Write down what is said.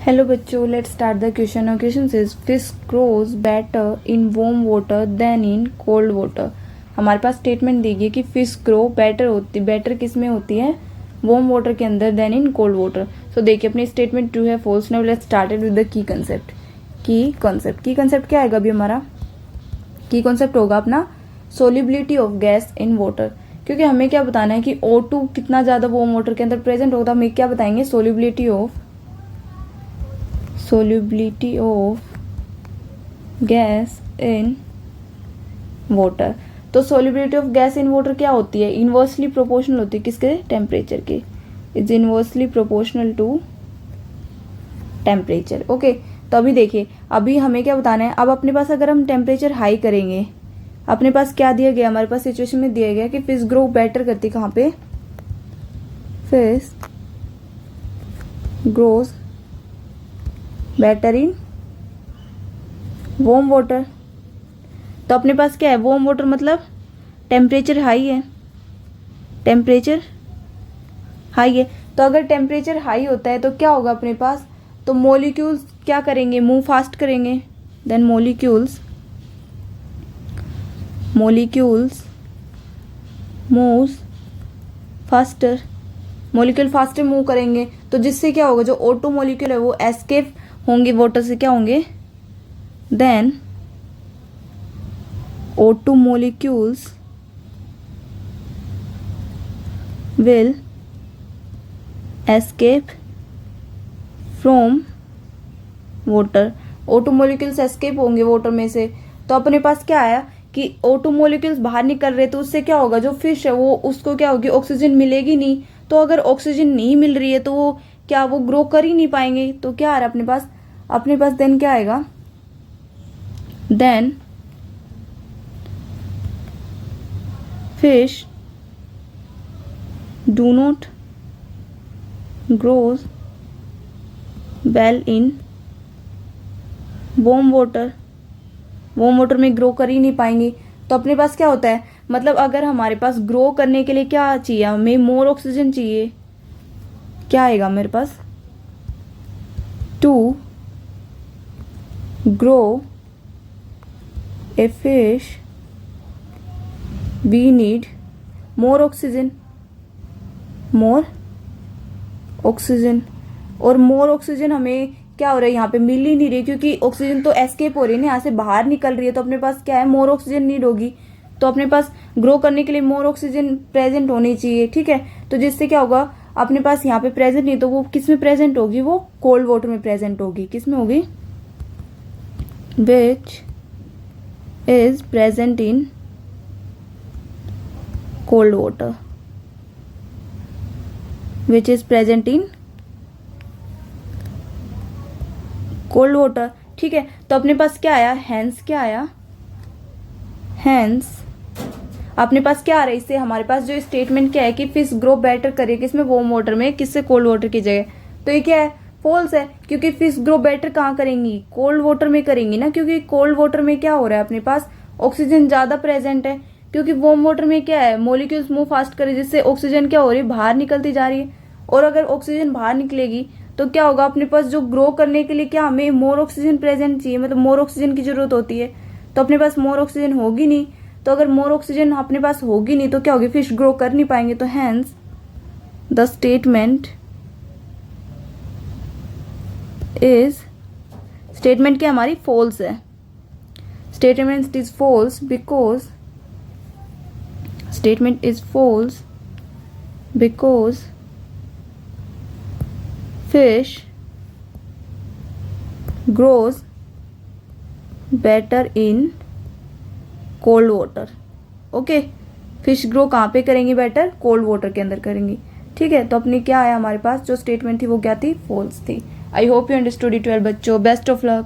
Hello बच्चों, let's start the question. और question says fish grows better in warm water than in cold water. हमारे पास statement दी गई कि फिश ग्रो बेटर किस में होती है, वार्म वाटर के अंदर than in cold water. So देखिए अपनी स्टेटमेंट ट्रू है false. Now let's started with the key concept. Key concept क्या आएगा अभी हमारा? की कंसेप्ट होगा अपना solubility of gas in water, क्योंकि हमें क्या बताना है कि O2 कितना ज्यादा वार्म वाटर के अंदर प्रेजेंट होगा। हमें क्या बताएंगे? Solubility of gas in water. तो solubility of gas in water क्या होती है? इनवर्सली प्रोपोर्शनल होती है किसके? टेम्परेचर के। Is inversely proportional to temperature. Okay, तो अभी देखिए अभी हमें क्या बताना है। अब अपने पास अगर हम टेम्परेचर हाई करेंगे, अपने पास क्या दिया गया? हमारे पास सिचुएशन में दिया गया कि फिश ग्रो बेटर करती, कहाँ पे? Fish grows better in warm water. तो अपने पास क्या है? वार्म वाटर मतलब टेम्परेचर हाई है, टेम्परेचर हाई है। तो अगर टेम्परेचर हाई होता है तो क्या होगा अपने पास? तो मॉलिक्यूल्स क्या करेंगे? मूव फास्ट करेंगे। Then molecules moves faster, molecule faster move करेंगे। तो जिससे क्या होगा? जो O2 मॉलिक्यूल है वो एस्केप होंगे वाटर से, क्या होंगे? Then O2 molecules will escape from water। O2 molecules escape होंगे वाटर में से। तो अपने पास क्या आया कि O2 molecules बाहर निकल रहे, तो उससे क्या होगा? जो फिश है वो उसको क्या होगी? ऑक्सीजन मिलेगी नहीं। तो अगर ऑक्सीजन नहीं मिल रही है तो वो क्या, वो ग्रो कर ही नहीं पाएंगे। तो क्या आ रहा है अपने पास देन क्या आएगा? Then fish do not grows well in warm water। Warm water में ग्रो कर ही नहीं पाएंगे। तो अपने पास क्या होता है? मतलब अगर हमारे पास ग्रो करने के लिए क्या चाहिए? हमें मोर ऑक्सीजन चाहिए। क्या आएगा मेरे पास? To grow a fish we need more oxygen। और मोर ऑक्सीजन हमें क्या हो रहा है? यहाँ पे मिल ही नहीं रही, क्योंकि ऑक्सीजन तो एस्केप हो रही है ना, यहाँ से बाहर निकल रही है। तो अपने पास क्या है? मोर ऑक्सीजन नीड होगी। तो अपने पास ग्रो करने के लिए मोर ऑक्सीजन प्रेजेंट होनी चाहिए, ठीक है। तो जिससे क्या होगा? अपने पास यहाँ पे प्रेजेंट नहीं, तो वो किस में प्रेजेंट होगी? वो कोल्ड वाटर में प्रेजेंट होगी। किस में होगी? Which is present in cold water, which is present in cold water। ठीक है, तो अपने पास क्या आया? हैंस क्या आया? हैंस अपने पास क्या आ रहा है इससे? हमारे पास जो स्टेटमेंट क्या है कि फिश ग्रो बेटर करे किसमें? वार्म वाटर में। किससे? कोल्ड वाटर की जगह। तो ये क्या है? फॉल्स है, क्योंकि फिश ग्रो बेटर कहाँ करेंगी? कोल्ड वाटर में करेंगी ना, क्योंकि कोल्ड वाटर में क्या हो रहा है? अपने पास ऑक्सीजन ज्यादा प्रेजेंट है, क्योंकि वार्म वाटर में क्या है? मॉलिक्यूल्स मूव फास्ट करे, जिससे ऑक्सीजन क्या हो रही है? बाहर निकलती जा रही है। और अगर ऑक्सीजन बाहर निकलेगी तो क्या होगा? अपने पास जो ग्रो करने के लिए क्या हमें मोर ऑक्सीजन प्रेजेंट चाहिए, मतलब मोर ऑक्सीजन की जरूरत होती है। तो अपने पास मोर ऑक्सीजन होगी नहीं। तो अगर मोर ऑक्सीजन अपने पास होगी नहीं तो क्या होगी? फिश ग्रो कर नहीं पाएंगे। तो हैंस द स्टेटमेंट क्या हमारी फॉल्स है। Statement is false because fish grows better in cold water। Okay, fish grow कहाँ पे करेंगी बेटर? कोल्ड वाटर के अंदर करेंगी, ठीक है। तो अपनी क्या आया हमारे पास? जो स्टेटमेंट थी वो क्या थी? फॉल्स थी। I hope you understood it well बच्चों। Best of luck.